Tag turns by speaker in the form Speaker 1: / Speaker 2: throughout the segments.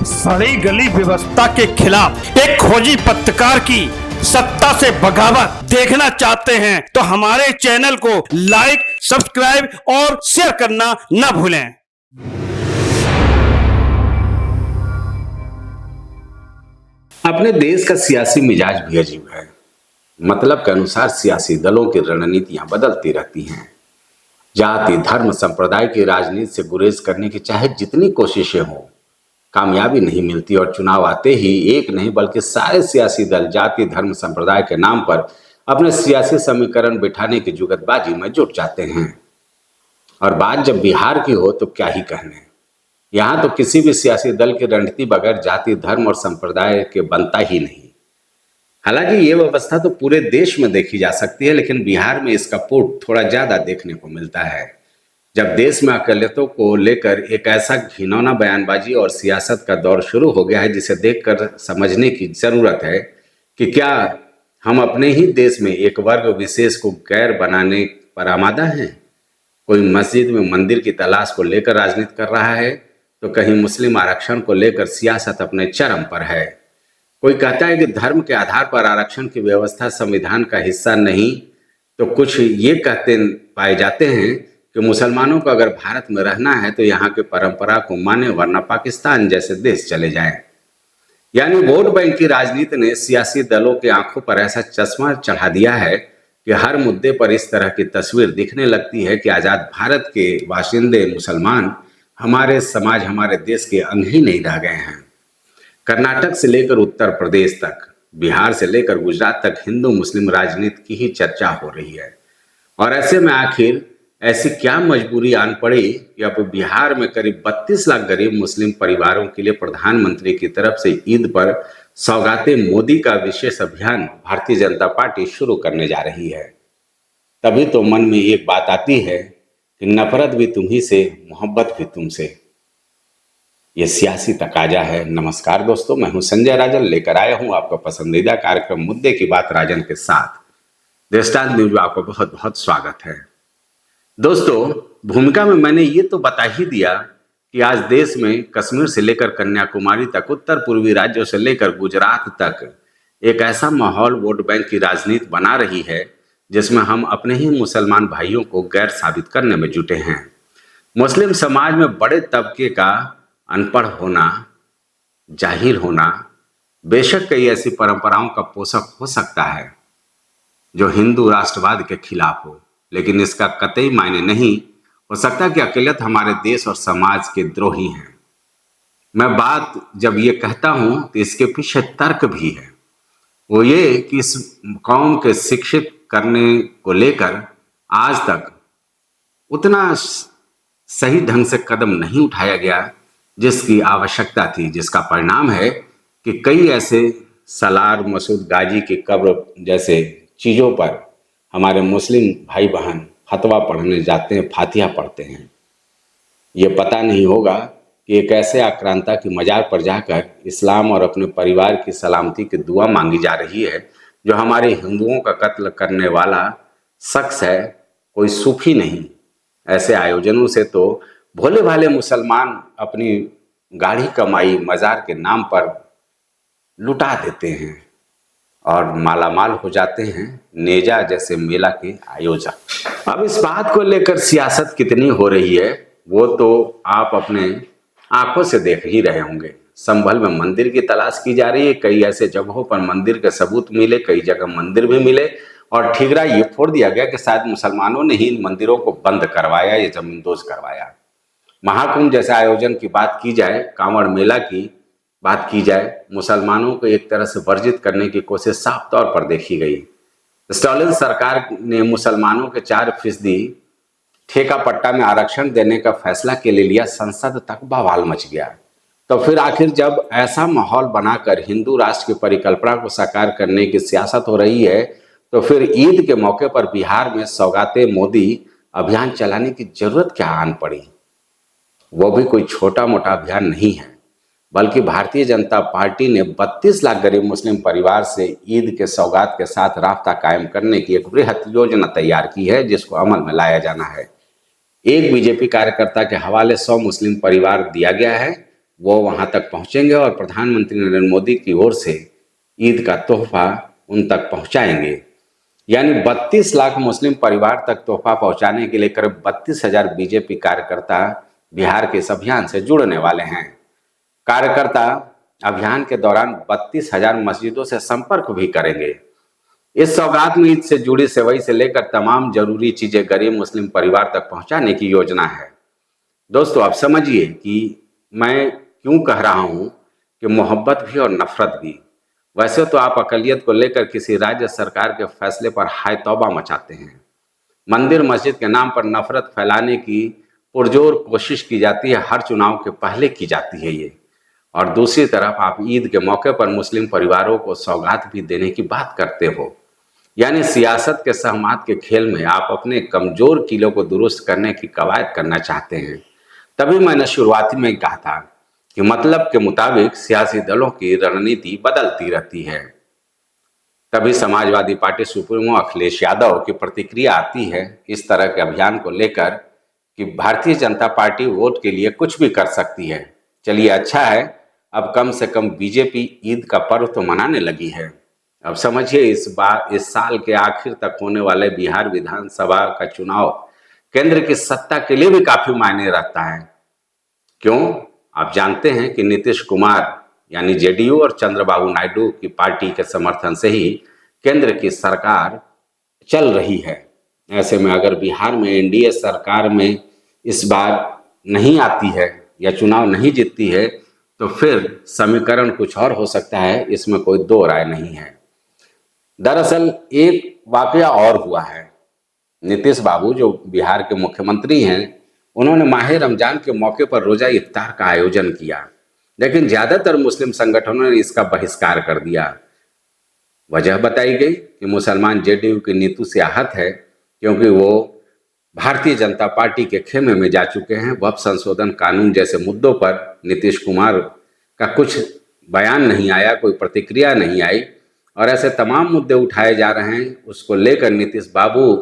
Speaker 1: सड़ी गली व्यवस्था के खिलाफ एक खोजी पत्रकार की सत्ता से बगावत देखना चाहते हैं तो हमारे चैनल को लाइक, सब्सक्राइब और शेयर करना न भूलें।
Speaker 2: अपने देश का सियासी मिजाज भी अजीब है। मतलब के अनुसार सियासी दलों की रणनीतियां बदलती रहती हैं। जाति, धर्म, संप्रदाय की राजनीति से गुरेज करने की चाहे जितनी कोशिशें हों, कामयाबी नहीं मिलती और चुनाव आते ही एक नहीं बल्कि सारे सियासी दल जाति, धर्म, संप्रदाय के नाम पर अपने सियासी समीकरण बिठाने की जुगतबाजी में जुट जाते हैं। और बात जब बिहार की हो तो क्या ही कहने। यहाँ तो किसी भी सियासी दल की रणनीति बगैर जाति, धर्म और संप्रदाय के बनता ही नहीं। हालांकि ये व्यवस्था तो पूरे देश में देखी जा सकती है, लेकिन बिहार में इसका पुट थोड़ा ज्यादा देखने को मिलता है। जब देश में अकलियतों को लेकर एक ऐसा घिनौना बयानबाजी और सियासत का दौर शुरू हो गया है, जिसे देखकर समझने की जरूरत है कि क्या हम अपने ही देश में एक वर्ग विशेष को गैर बनाने पर आमादा हैं। कोई मस्जिद में मंदिर की तलाश को लेकर राजनीति कर रहा है तो कहीं मुस्लिम आरक्षण को लेकर सियासत अपने चरम पर है। कोई कहता है कि धर्म के आधार पर आरक्षण की व्यवस्था संविधान का हिस्सा नहीं, तो कुछ ये कहते पाए जाते हैं कि मुसलमानों को अगर भारत में रहना है तो यहाँ की परंपरा को माने, वरना पाकिस्तान जैसे देश चले जाएं। यानी वोट बैंक की राजनीति ने सियासी दलों की आंखों पर ऐसा चश्मा चढ़ा दिया है कि हर मुद्दे पर इस तरह की तस्वीर दिखने लगती है कि आजाद भारत के बाशिंदे मुसलमान हमारे समाज, हमारे देश के अंग ही नहीं रह गए हैं। कर्नाटक से लेकर उत्तर प्रदेश तक, बिहार से लेकर गुजरात तक हिंदू मुस्लिम राजनीति की ही चर्चा हो रही है। और ऐसे में आखिर ऐसी क्या मजबूरी आन पड़ी कि अब बिहार में करीब 32 लाख गरीब मुस्लिम परिवारों के लिए प्रधानमंत्री की तरफ से ईद पर सौगाते मोदी का विशेष अभियान भारतीय जनता पार्टी शुरू करने जा रही है। तभी तो मन में एक बात आती है कि नफरत भी तुम्ही से, मोहब्बत भी तुमसे। ये सियासी तकाजा है। नमस्कार दोस्तों, मैं हूं संजय राजन, लेकर आया हूं आपका पसंदीदा कार्यक्रम मुद्दे की बात राजन के साथ। दृष्टांत न्यूज में आपका बहुत बहुत स्वागत है। दोस्तों, भूमिका में मैंने ये तो बता ही दिया कि आज देश में कश्मीर से लेकर कन्याकुमारी तक, उत्तर पूर्वी राज्यों से लेकर गुजरात तक एक ऐसा माहौल वोट बैंक की राजनीति बना रही है जिसमें हम अपने ही मुसलमान भाइयों को गैर साबित करने में जुटे हैं। मुस्लिम समाज में बड़े तबके का अनपढ़ होना, जाहिल होना बेशक कई ऐसी परंपराओं का पोषक हो सकता है जो हिंदू राष्ट्रवाद के खिलाफ हो, लेकिन इसका कतई मायने नहीं हो सकता कि अकेलियत हमारे देश और समाज के द्रोही हैं। मैं बात जब ये कहता हूं तो इसके पीछे तर्क भी है। वो ये कि इस कौम के शिक्षित करने को लेकर आज तक उतना सही ढंग से कदम नहीं उठाया गया जिसकी आवश्यकता थी, जिसका परिणाम है कि कई ऐसे सलार, मसूद गाजी की कब्र जैसे चीज़ों पर हमारे मुस्लिम भाई बहन फतवा पढ़ने जाते हैं, फातिहा पढ़ते हैं। ये पता नहीं होगा कि एक ऐसे आक्रांता की मजार पर जाकर इस्लाम और अपने परिवार की सलामती की दुआ मांगी जा रही है, जो हमारे हिंदुओं का कत्ल करने वाला शख्स है, कोई सूफी नहीं। ऐसे आयोजनों से तो भोले भाले मुसलमान अपनी गाढ़ी कमाई मजार के नाम पर लुटा देते हैं और मालामाल हो जाते हैं, नेजा जैसे मेला के आयोजक। अब इस बात को लेकर सियासत कितनी हो रही है वो तो आप अपने आंखों से देख ही रहे होंगे। संभल में मंदिर की तलाश की जा रही है, कई ऐसे जगहों पर मंदिर के सबूत मिले, कई जगह मंदिर भी मिले और ठिगरा ये फोड़ दिया गया कि शायद मुसलमानों ने ही इन मंदिरों को बंद करवाया या जमींदोज करवाया। महाकुंभ जैसे आयोजन की बात की जाए, कांवड़ मेला की बात की जाए, मुसलमानों को एक तरह से वर्जित करने की कोशिश साफ तौर पर देखी गई। स्टालिन सरकार ने मुसलमानों के 4% ठेका पट्टा में आरक्षण देने का फैसला के लिए लिया, संसद तक बवाल मच गया। तो फिर आखिर जब ऐसा माहौल बनाकर हिंदू राष्ट्र की परिकल्पना को साकार करने की सियासत हो रही है, तो फिर ईद के मौके पर बिहार में सौगाते मोदी अभियान चलाने की जरूरत क्या आन पड़ी। वो भी कोई छोटा मोटा अभियान नहीं है, बल्कि भारतीय जनता पार्टी ने 32 लाख गरीब मुस्लिम परिवार से ईद के सौगात के साथ राब्ता कायम करने की एक बृहत योजना तैयार की है, जिसको अमल में लाया जाना है। एक बीजेपी कार्यकर्ता के हवाले 100 मुस्लिम परिवार दिया गया है, वो वहां तक पहुंचेंगे और प्रधानमंत्री नरेंद्र मोदी की ओर से ईद का तोहफा उन तक पहुंचाएंगे। यानी 32 लाख मुस्लिम परिवार तक तोहफा पहुंचाने के लिए करीब 32,000 बीजेपी कार्यकर्ता बिहार के इस अभियान से जुड़ने वाले हैं। कार्यकर्ता अभियान के दौरान 32,000 मस्जिदों से संपर्क भी करेंगे। इस सौगात में ईद से जुड़ी सेवई से लेकर तमाम जरूरी चीजें गरीब मुस्लिम परिवार तक पहुंचाने की योजना है। दोस्तों, आप समझिए कि मैं क्यों कह रहा हूं कि मोहब्बत भी और नफरत भी। वैसे तो आप अकलियत को लेकर किसी राज्य सरकार के फैसले पर हाय तौबा मचाते हैं। मंदिर मस्जिद के नाम पर नफरत फैलाने की पुरजोर कोशिश की जाती है, हर चुनाव के पहले की जाती है ये। और दूसरी तरफ आप ईद के मौके पर मुस्लिम परिवारों को सौगात भी देने की बात करते हो। यानी सियासत के सहमात के खेल में आप अपने कमजोर किलों को दुरुस्त करने की कवायद करना चाहते हैं। तभी मैंने शुरुआती में कहा था कि मतलब के मुताबिक सियासी दलों की रणनीति बदलती रहती है। तभी समाजवादी पार्टी सुप्रीमो अखिलेश यादव की प्रतिक्रिया आती है इस तरह के अभियान को लेकर कि भारतीय जनता पार्टी वोट के लिए कुछ भी कर सकती है। चलिए, अच्छा है, अब कम से कम बीजेपी ईद का पर्व तो मनाने लगी है। अब समझिए, इस साल के आखिर तक होने वाले बिहार विधानसभा का चुनाव केंद्र की सत्ता के लिए भी काफी मायने रखता है। क्यों? आप जानते हैं कि नीतीश कुमार यानी जेडीयू और चंद्रबाबू नायडू की पार्टी के समर्थन से ही केंद्र की सरकार चल रही है। ऐसे में अगर बिहार में एनडीए सरकार में इस बार नहीं आती है या चुनाव नहीं जीतती है तो फिर समीकरण कुछ और हो सकता है, इसमें कोई दो राय नहीं है। दरअसल एक वाकया और हुआ है। नीतीश बाबू जो बिहार के मुख्यमंत्री हैं, उन्होंने माह रमजान के मौके पर रोजा इफ्तार का आयोजन किया, लेकिन ज्यादातर मुस्लिम संगठनों ने इसका बहिष्कार कर दिया। वजह बताई गई कि मुसलमान जेडीयू की नीति से आहत है, क्योंकि वो भारतीय जनता पार्टी के खेमे में जा चुके हैं। वक्फ संशोधन कानून जैसे मुद्दों पर नीतीश कुमार का कुछ बयान नहीं आया, कोई प्रतिक्रिया नहीं आई, और ऐसे तमाम मुद्दे उठाए जा रहे हैं, उसको लेकर नीतीश बाबू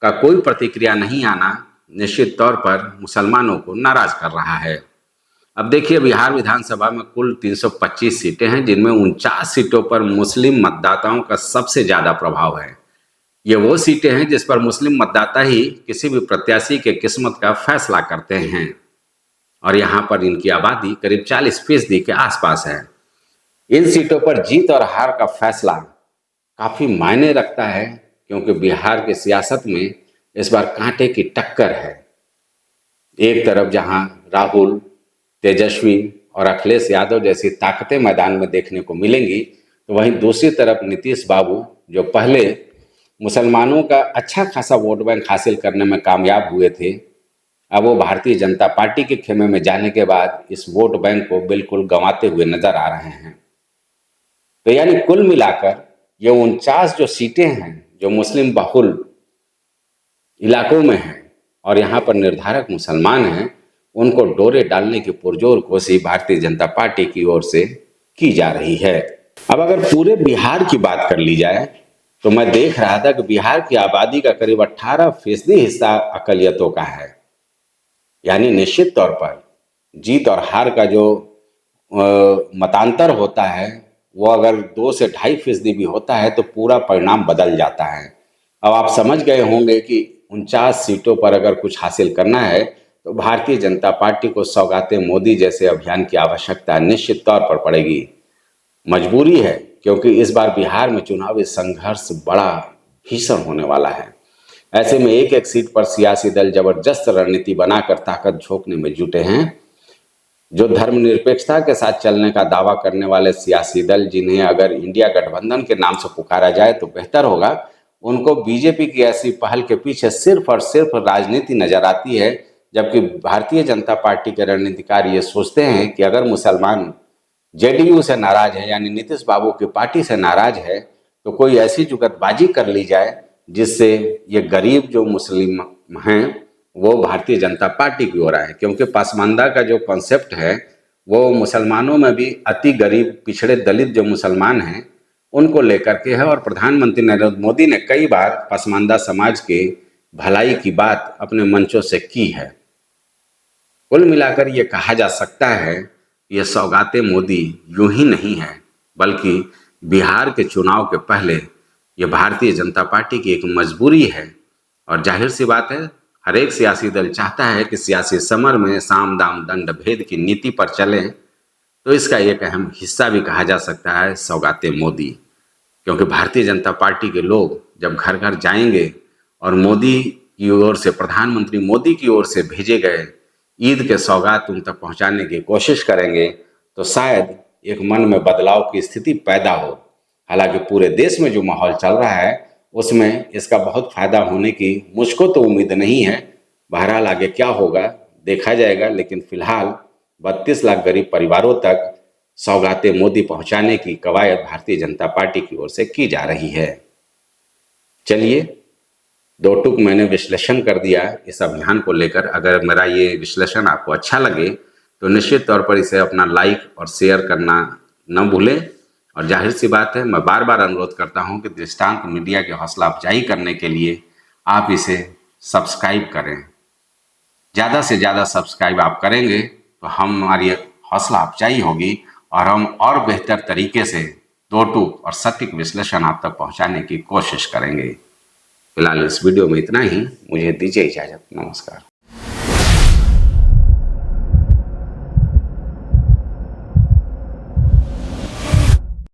Speaker 2: का कोई प्रतिक्रिया नहीं आना निश्चित तौर पर मुसलमानों को नाराज कर रहा है। अब देखिए, बिहार विधानसभा में कुल 325 सीटें हैं, जिनमें 49 सीटों पर मुस्लिम मतदाताओं का सबसे ज्यादा प्रभाव है। ये वो सीटें हैं जिस पर मुस्लिम मतदाता ही किसी भी प्रत्याशी के किस्मत का फैसला करते हैं, और यहाँ पर इनकी आबादी करीब 40% के आसपास है। इन सीटों पर जीत और हार का फैसला काफी मायने रखता है, क्योंकि बिहार की सियासत में इस बार कांटे की टक्कर है। एक तरफ जहां राहुल, तेजस्वी और अखिलेश यादव जैसी ताकतें मैदान में देखने को मिलेंगी, तो वहीं दूसरी तरफ नीतीश बाबू, जो पहले मुसलमानों का अच्छा खासा वोट बैंक हासिल करने में कामयाब हुए थे, अब वो भारतीय जनता पार्टी के खेमे में जाने के बाद इस वोट बैंक को बिल्कुल गंवाते हुए नजर आ रहे हैं। तो यानी कुल मिलाकर ये 49 जो सीटें हैं जो मुस्लिम बहुल इलाकों में हैं और यहाँ पर निर्धारक मुसलमान हैं, उनको डोरे डालने की पुरजोर कोशिश भारतीय जनता पार्टी की ओर से की जा रही है। अब अगर पूरे बिहार की बात कर ली जाए तो मैं देख रहा था कि बिहार की आबादी का करीब 18% हिस्सा अकलियतों का है। यानी निश्चित तौर पर जीत और हार का जो मतांतर होता है, वो अगर 2 से 2.5% भी होता है तो पूरा परिणाम बदल जाता है। अब आप समझ गए होंगे कि 49 सीटों पर अगर कुछ हासिल करना है तो भारतीय जनता पार्टी को सौगाते मोदी जैसे अभियान की आवश्यकता निश्चित तौर पर पड़ेगी। मजबूरी है, क्योंकि इस बार बिहार में चुनावी संघर्ष बड़ा भीषण होने वाला है। ऐसे में एक एक सीट पर सियासी दल जबरदस्त रणनीति बनाकर ताकत झोंकने में जुटे हैं। जो धर्मनिरपेक्षता के साथ चलने का दावा करने वाले सियासी दल, जिन्हें अगर इंडिया गठबंधन के नाम से पुकारा जाए तो बेहतर होगा, उनको बीजेपी की ऐसी पहल के पीछे सिर्फ और सिर्फ राजनीति नजर आती है। जबकि भारतीय जनता पार्टी के रणनीतिकार ये सोचते हैं कि अगर मुसलमान जेडीयू से नाराज है, यानी नीतीश बाबू की पार्टी से नाराज है, तो कोई ऐसी जुगतबाजी कर ली जाए जिससे ये गरीब जो मुस्लिम हैं वो भारतीय जनता पार्टी की ओर आए। क्योंकि पसमानदा का जो कॉन्सेप्ट है वो मुसलमानों में भी अति गरीब पिछड़े दलित जो मुसलमान हैं उनको लेकर के है, और प्रधानमंत्री नरेंद्र मोदी ने कई बार पसमानदा समाज के भलाई की बात अपने मंचों से की है। कुल मिलाकर ये कहा जा सकता है ये सौगातें मोदी यूं ही नहीं है, बल्कि बिहार के चुनाव के पहले ये भारतीय जनता पार्टी की एक मजबूरी है। और जाहिर सी बात है, हर एक सियासी दल चाहता है कि सियासी समर में साम दाम दंड भेद की नीति पर चलें, तो इसका एक अहम हिस्सा भी कहा जा सकता है सौगातें मोदी। क्योंकि भारतीय जनता पार्टी के लोग जब घर घर जाएंगे और मोदी की ओर से, प्रधानमंत्री मोदी की ओर से भेजे गए ईद के सौगात उन तक पहुंचाने की कोशिश करेंगे, तो शायद एक मन में बदलाव की स्थिति पैदा हो। हालांकि पूरे देश में जो माहौल चल रहा है उसमें इसका बहुत फायदा होने की मुझको तो उम्मीद नहीं है। बहरहाल आगे क्या होगा देखा जाएगा, लेकिन फिलहाल 32 लाख गरीब परिवारों तक सौगातें मोदी पहुंचाने की कवायद भारतीय जनता पार्टी की ओर से की जा रही है। चलिए, दो टूक मैंने विश्लेषण कर दिया इस अभियान को लेकर। अगर मेरा ये विश्लेषण आपको अच्छा लगे तो निश्चित तौर पर इसे अपना लाइक और शेयर करना न भूलें। और जाहिर सी बात है, मैं बार बार अनुरोध करता हूं कि दृष्टांत मीडिया की हौसला अफजाई करने के लिए आप इसे सब्सक्राइब करें। ज़्यादा से ज़्यादा सब्सक्राइब आप करेंगे तो हमारी हौसला अफजाई होगी और हम और बेहतर तरीके से दो टूक और सटीक विश्लेषण आप तक पहुंचाने की कोशिश करेंगे। फिलहाल इस वीडियो में इतना ही। मुझे दीजिए इजाज़त। नमस्कार।